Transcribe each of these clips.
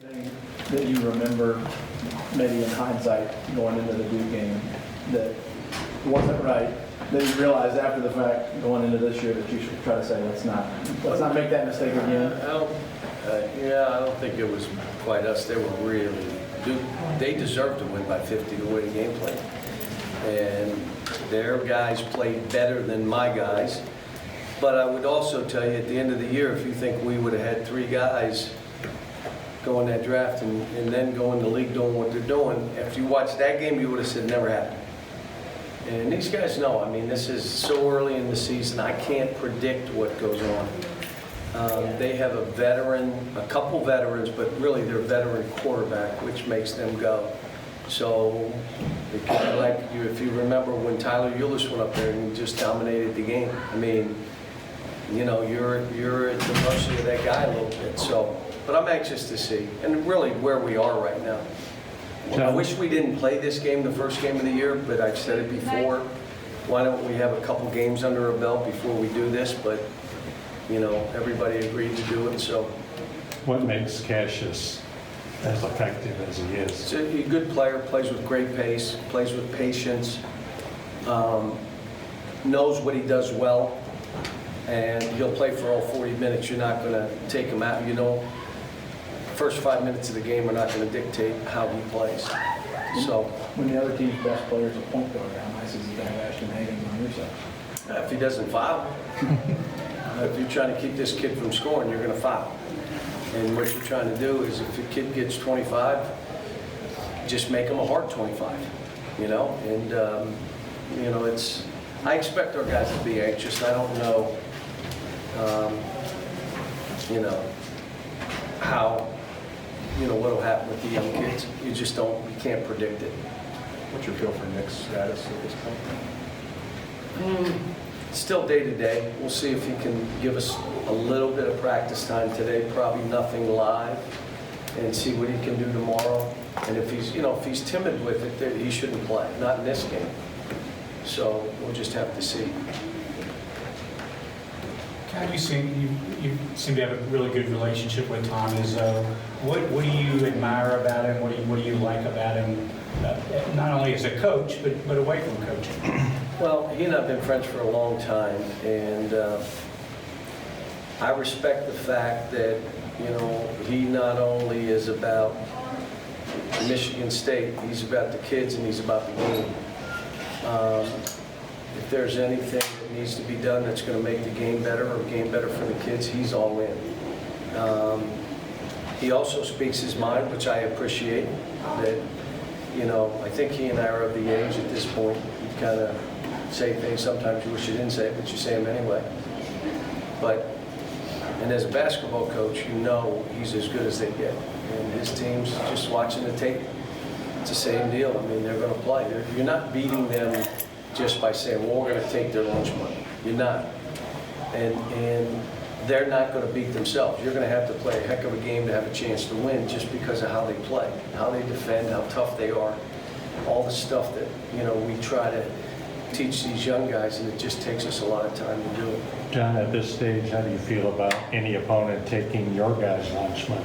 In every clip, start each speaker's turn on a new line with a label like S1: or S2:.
S1: Anything that you remember, maybe in hindsight, going into the Duke game that wasn't right, that you realized after the fact, going into this year, that you should try to say, let's not make that mistake again?
S2: I don't think it was quite us. They were really, Duke, they deserved to win by 50 the way the game played. And their guys played better than my guys. But I would also tell you, at the end of the year, if you think we would have had 3 guys go in that draft and then go in the league doing what they're doing, after you watched that game, you would have said never happened. And these guys know, I mean, this is so early in the season, I can't predict what goes on. They have a veteran, a couple veterans, but really their veteran quarterback, which makes them go. So, it could be like, if you remember when Tyler Eulis went up there and just dominated the game. I mean, you know, you're at the mercy of that guy a little bit. So, but I'm anxious to see, and really where we are right now. I wish we didn't play this game, the first game of the year, but I've said it before. Why don't we have a couple games under our belt before we do this? But, you know, everybody agreed to do it, so.
S3: What makes Cassius as effective as he is?
S2: He's a good player, plays with great pace, plays with patience, knows what he does well, and he'll play for all 40 minutes. You're not going to take him out. You know, first 5 minutes of the game are not going to dictate how he plays. So
S1: when the other team's best player is a point guard, how nice is it to have Ashton hanging on your side?
S2: if he doesn't foul, if you're trying to keep this kid from scoring, you're going to foul. And what you're trying to do is, if a kid gets 25, just make him a hard 25, you know? And, you know, I expect our guys to be anxious. I don't know, you know, how, you know, what will happen with the young kids. You just don't, you can't predict it.
S4: What's your feel for Nick's status at this point?
S2: Still day to day. We'll see if he can give us a little bit of practice time today, probably nothing live, and see what he can do tomorrow. And if he's, you know, if he's timid with it, then he shouldn't play, not in this game. So we'll just have to see.
S5: Cal, you seem to have a really good relationship with Tom Izzo. What do you admire about him? What do you like about him, not only as a coach, but away from coaching?
S2: Well, he and I have been friends for a long time, and I respect the fact that, you know, he not only is about Michigan State, he's about the kids and he's about the game. If there's anything that needs to be done that's going to make the game better or game better for the kids, he's all in. He also speaks his mind, which I appreciate. That, you know, I think he and I are of the age at this point. You kind of say things sometimes you wish you didn't say, but you say them anyway. And as a basketball coach, you know he's as good as they get. And his team's just watching the tape. It's the same deal. I mean, they're going to play. You're not beating them just by saying, well, we're going to take their lunch money. You're not. And they're not going to beat themselves. You're going to have to play a heck of a game to have a chance to win just because of how they play, how they defend, how tough they are, all the stuff that, you know, we try to teach these young guys, and it just takes us a lot of time to do it.
S3: John, at this stage, how do you feel about any opponent taking your guys' lunch money?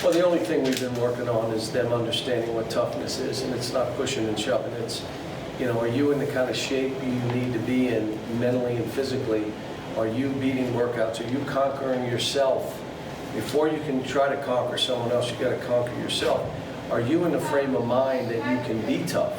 S2: Well, the only thing we've been working on is them understanding what toughness is, and it's not pushing and shoving. It's, you know, are you in the kind of shape you need to be in mentally and physically? Are you beating workouts? Are you conquering yourself? Before you can try to conquer someone else, you got to conquer yourself. Are you in the frame of mind that you can be tough?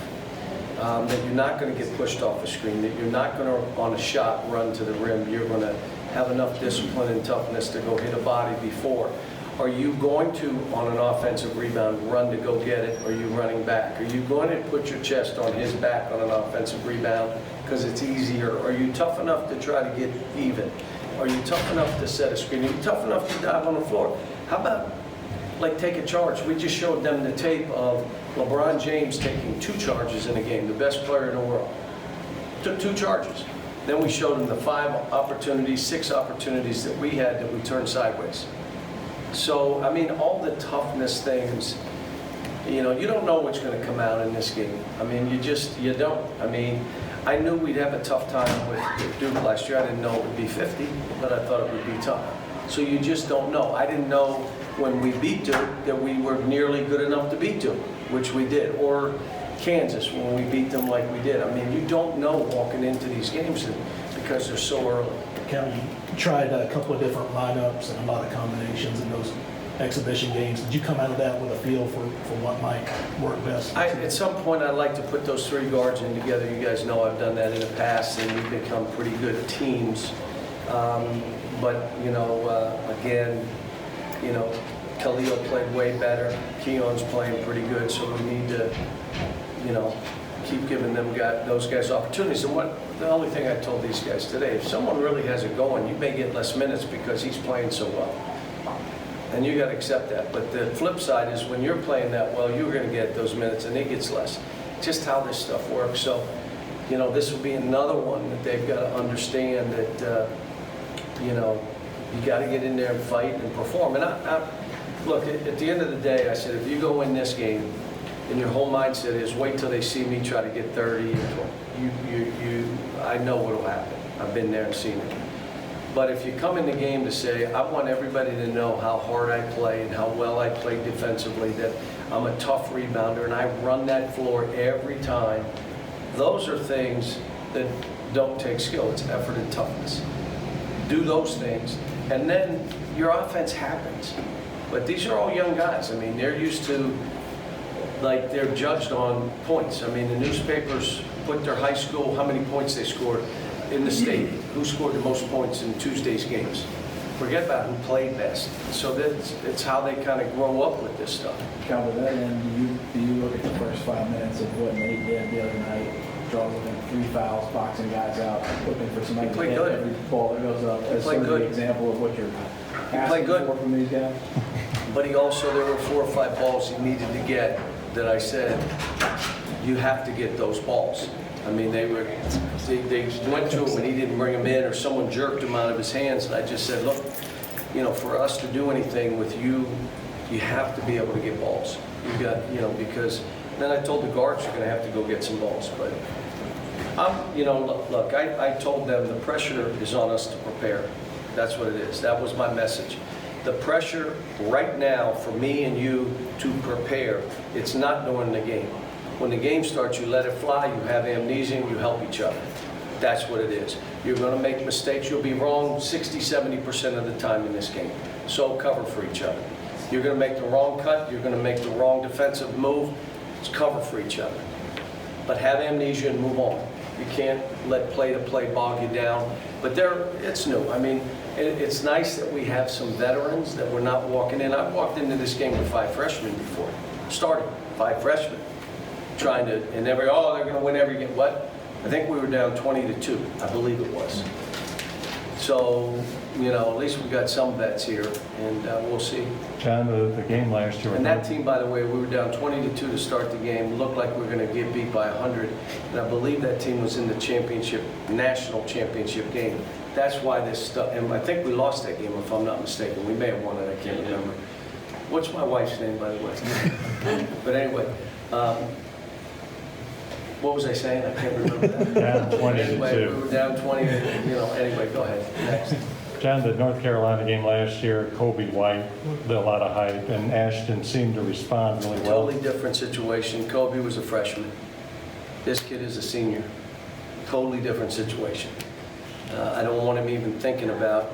S2: That you're not going to get pushed off a screen, that you're not going to, on a shot, run to the rim. You're going to have enough discipline and toughness to go hit a body before. Are you going to, on an offensive rebound, run to go get it? Or are you running back? Are you going to put your chest on his back on an offensive rebound because it's easier? Are you tough enough to try to get even? Are you tough enough to set a screen? Are you tough enough to dive on the floor? How about, like, take a charge? We just showed them the tape of LeBron James taking 2 charges in a game, the best player in the world. Took 2 charges. Then we showed them the 5 opportunities, 6 opportunities that we had that we turned sideways. So, I mean, all the toughness things, you know, you don't know what's going to come out in this game. I mean, you don't. I mean, I knew we'd have a tough time with Duke last year. I didn't know it would be 50, but I thought it would be tough. So you just don't know. I didn't know when we beat Duke that we were nearly good enough to beat Duke, which we did, or Kansas when we beat them like we did. I mean, you don't know walking into these games because they're so early.
S6: Kevin, you tried a couple of different lineups and a lot of combinations in those exhibition games. Did you come out of that with a feel for what might work best?
S2: At some point, I'd like to put those three guards in together. You guys know I've done that in the past, and we've become pretty good teams. But, you know, again, you know, Khalil played way better. Keon's playing pretty good, so we need to, you know, keep giving those guys opportunities. And the only thing I told these guys today, if someone really has it going, you may get less minutes because he's playing so well. And you got to accept that. But the flip side is when you're playing that well, you're going to get those minutes and he gets less. Just how this stuff works. So, you know, this will be another one that they've got to understand that, you know, you got to get in there and fight and perform. And look, at the end of the day, I said, if you go in this game and your whole mindset is wait till they see me try to get 30, I know what will happen. I've been there and seen it. But if you come in the game to say, I want everybody to know how hard I play and how well I play defensively, that I'm a tough rebounder and I run that floor every time, those are things that don't take skill. It's effort and toughness. Do those things, and then your offense happens. But these are all young guys. I mean, they're used to, like, they're judged on points. I mean, the newspapers put their high school, how many points they scored in the state, who scored the most points in Tuesday's games. Forget about who played best. So it's how they kind of grow up with this stuff.
S1: Cal, to that end, do you look at the first 5 minutes of what Nate did the other night? Draws within 3 fouls, boxing guys out, looking for somebody to hit every ball that goes up. As sort of the example of what you're asking for from these guys.
S2: But he also, there were 4 or 5 balls he needed to get that I said, you have to get those balls. I mean, they went to him and he didn't bring them in, or someone jerked him out of his hands. And I just said, look, you know, for us to do anything with you, you have to be able to get balls. You got, you know, because then I told the guards you're going to have to go get some balls. But you know, look, I told them the pressure is on us to prepare. That's what it is. That was my message. The pressure right now for me and you to prepare, it's not during the game. When the game starts, you let it fly, you have amnesia, and you help each other. That's what it is. You're going to make mistakes. You'll be wrong 60, 70% of the time in this game. So cover for each other. You're going to make the wrong cut. You're going to make the wrong defensive move. It's cover for each other. But have amnesia and move on. You can't let play-to-play bog you down. But it's new. I mean, it's nice that we have some veterans that we're not walking in. I've walked into this game with 5 freshmen before. Starting 5 freshmen. Trying to, and they're going to win every game. What? I think we were down 20-2. I believe it was. So, you know, at least we got some vets here, and we'll see.
S3: John, the game last year.
S2: And that team, by the way, we were down 20-2 to start the game. Looked like we were going to get beat by 100. And I believe that team was in the championship, national championship game. That's why this stuff, and I think we lost that game, if I'm not mistaken. We may have won it, I can't remember. What's my wife's name, by the way? But anyway, what was I saying? I can't remember that.
S3: Down 20-2.
S2: Anyway, we were down 20, you know, anyway, go ahead. Next.
S3: John, the North Carolina game last year, Kobe White, a lot of hype, and Ashton seemed to respond really well.
S2: Totally different situation. Kobe was a freshman. This kid is a senior. Totally different situation. I don't want him even thinking about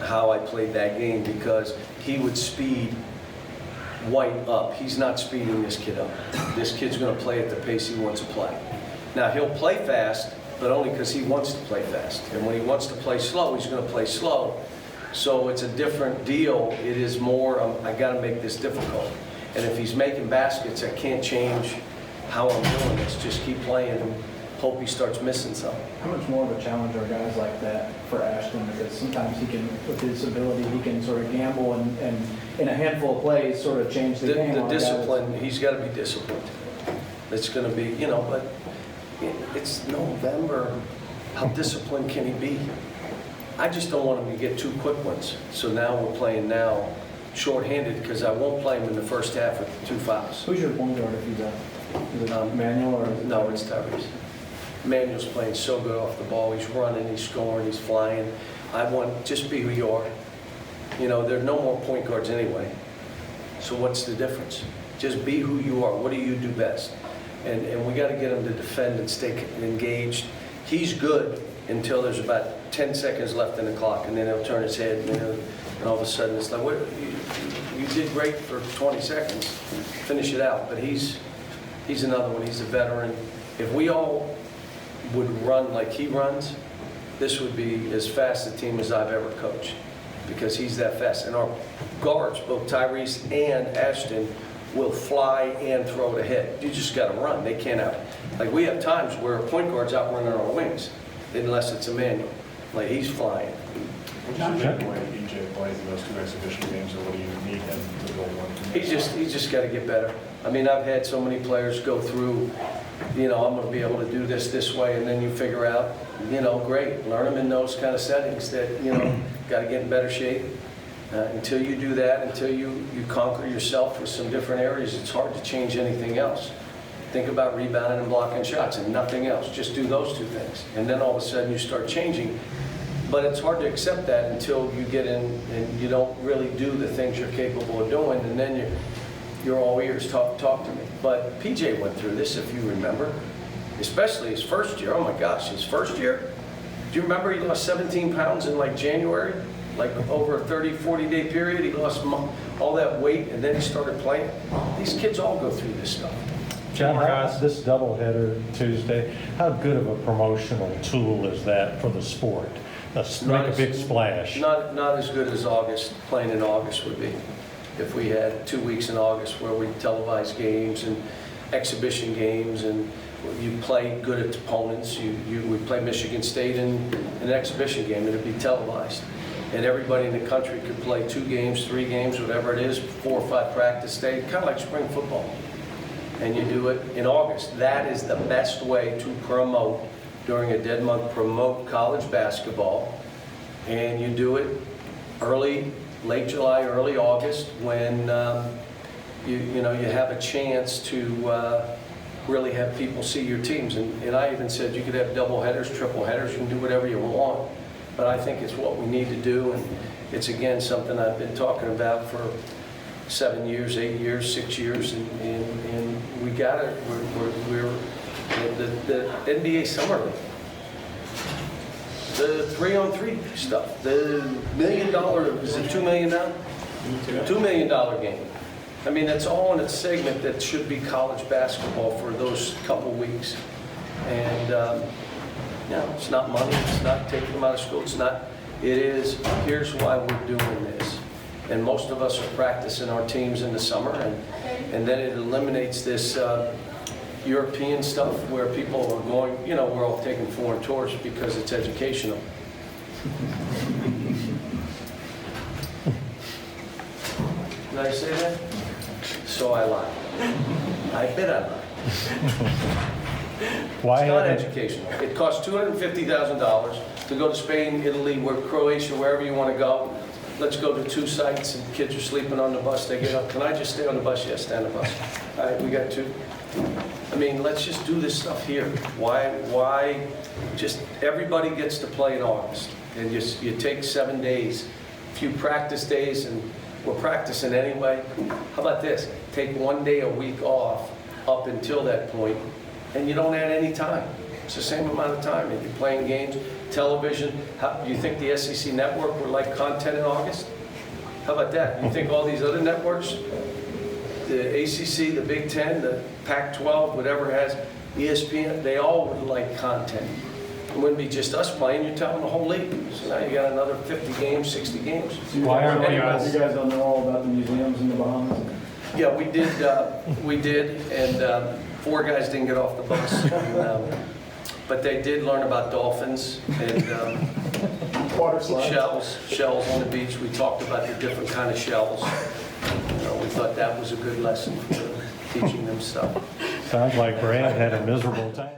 S2: how I played that game because he would speed White up. He's not speeding this kid up. This kid's going to play at the pace he wants to play. Now, he'll play fast, but only because he wants to play fast. And when he wants to play slow, he's going to play slow. So it's a different deal. It is more, I got to make this difficult. And if he's making baskets, I can't change how I'm doing this. Just keep playing and hope he starts missing something.
S1: How much more of a challenge are guys like that for Ashton? Because sometimes he can, with his ability, he can sort of gamble and in a handful of plays sort of change the game.
S2: The discipline, he's got to be disciplined. It's going to be, you know, but it's November. How disciplined can he be? I just don't want him to get 2 quick ones. So now we're playing now shorthanded because I won't play him in the first half with 2 fouls.
S1: Who's your point guard if he's up? Is it Manuel or?
S2: No, it's Tyrese. Manuel's playing so good off the ball. He's running, he's scoring, he's flying. I want, just be who you are. You know, there are no more point guards anyway. So what's the difference? Just be who you are. What do you do best? And we got to get him to defend and stay engaged. He's good until there's about 10 seconds left in the clock, and then he'll turn his head, and all of a sudden it's like, what, you did great for 20 seconds, finish it out. But he's another one. He's a veteran. If we all would run like he runs, this would be as fast a team as I've ever coached, because he's that fast. And our guards, both Tyrese and Ashton, will fly and throw it ahead. You just got to run. They can't out. Like, we have times where a point guard's out running our wings, unless it's a manual. Like, he's flying.
S4: What do you think when EJ plays in those 2 exhibition games, or what do you need him to go one?
S2: He's just got to get better. I mean, I've had so many players go through, you know, I'm going to be able to do this way, and then you figure out, you know, great, learn them in those kind of settings that, you know, got to get in better shape. Until you do that, until you conquer yourself with some different areas, it's hard to change anything else. Think about rebounding and blocking shots and nothing else. Just do those 2 things. And then all of a sudden you start changing. But it's hard to accept that until you get in and you don't really do the things you're capable of doing, and then you're all ears, talk to me. But PJ went through this, if you remember, especially his first year. Oh my gosh, his first year? Do you remember he lost 17 pounds in like January? Like over a 30, 40-day period, he lost all that weight, and then he started playing. These kids all go through this stuff.
S3: John, this doubleheader Tuesday, how good of a promotional tool is that for the sport? Make a big splash.
S2: Not as good as August, playing in August would be. If we had 2 weeks in August where we televise games and exhibition games, and you play good opponents, we play Michigan State in an exhibition game, it'd be televised. And everybody in the country could play 2 games, 3 games, whatever it is, 4 or 5 practice days, kind of like spring football. And you do it in August. That is the best way to promote, during a dead month, promote college basketball. And you do it late July, early August, when you have a chance to really have people see your teams. And I even said you could have double headers, triple headers, you can do whatever you want. But I think it's what we need to do, and it's, again, something I've been talking about for 7 years, 8 years, 6 years, and we got it. We're the NBA Summer League, the 3-on-3 stuff, the $1 million, is it $2 million now? $2 million game. I mean, that's all in a segment that should be college basketball for those couple weeks. And no, it's not money, it's not taking them out of school, it is, here's why we're doing this. And most of us are practicing our teams in the summer, and then it eliminates this European stuff where people are going, you know, we're all taking foreign tours because it's educational. Did I say that? So I lied. I bet I lied.
S3: Why
S2: It's not
S3: haven't-
S2: educational. It costs $250,000 to go to Spain, Italy, Croatia, wherever you want to go. Let's go to 2 sites, and kids are sleeping on the bus. They get up. Can I just stay on the bus? Yes, stay on the bus. All right, we got 2. I mean, let's just do this stuff here. Why? Just everybody gets to play in August, and you take 7 days, a few practice days, and we're practicing anyway. How about this? Take 1 day a week off up until that point, and you don't add any time. It's the same amount of time. If you're playing games, television, do you think the SEC network would like content in August? How about that? You think all these other networks, the ACC, the Big Ten, the Pac-12, whatever has, ESPN, they all would like content. It wouldn't be just us playing, you're telling the whole league. So now you got another 50 games, 60 games.
S3: Why aren't
S1: You guys don't know all about the museums in the Bahamas?
S2: Yeah, we did, and 4 guys didn't get off the bus. But they did learn about dolphins and
S1: Water slides.
S2: shells on the beach. We talked about the different kind of shells. We thought that was a good lesson for teaching them stuff.
S3: Sounds like Brad had a miserable time.